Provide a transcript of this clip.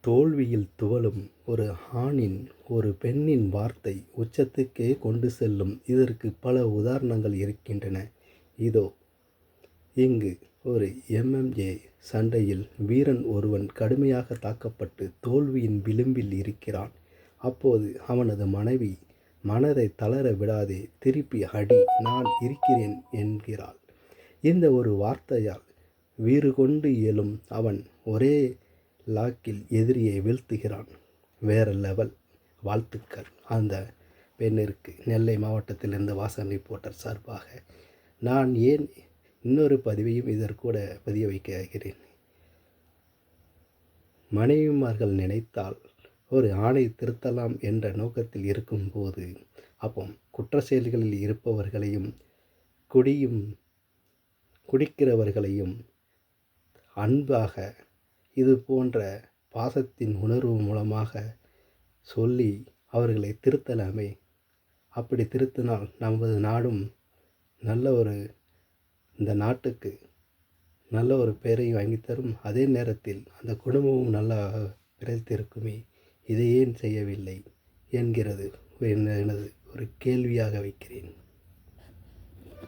தோல்வியில் துவளும் ஒரு ஆணின் ஒரு பெண்ணின் வார்த்தை உச்சத்துக்கே கொண்டு செல்லும். இதற்கு பல உதாரணங்கள் இருக்கின்றன. இதோ இங்கு ஒரு MMA சண்டையில் வீரன் ஒருவன் கடுமையாக தாக்கப்பட்டு தோல்வியின் விளிம்பில் இருக்கிறான். அப்போது அவனது மனைவி, மனதை தளர விடாதே, திருப்பி அடி, நான் இருக்கிறேன் என்கிறாள். இந்த ஒரு வார்த்தையால் வீறு கொண்டு எழும் அவன் ஒரே லாக்கில் எதிரியை வீழ்த்துகிறான். வேற லெவல். வாழ்த்துக்கள் அந்த பெண்ணிற்கு. நெல்லை மாவட்டத்திலிருந்து வாசன் ரிப்போர்ட்டர் சார்பாக நான் ஏன் இன்னொரு பதிவையும் இதற்கூட பதிய வைக்கிறேன். மனைவிமார்கள் நினைத்தால் ஒரு ஆணை திருத்தலாம் என்ற நோக்கத்தில் இருக்கும்போது, அப்போ குற்ற செயல்களில் இருப்பவர்களையும் குடிக்கிறவர்களையும் அன்பாக இது போன்ற பாசத்தின் உணர்வு மூலமாக சொல்லி அவர்களை திருத்தலாமே. அப்படி திருத்தினால் நமது நாடும் இந்த நாட்டுக்கு நல்ல ஒரு பெயரை வாங்கித்தரும். அதே நேரத்தில் அந்த குடும்பமும் நல்லா பிழைத்திருக்குமே. இதை ஏன் செய்யவில்லை என்கிறது எனது ஒரு கேள்வியாக வைக்கிறேன்.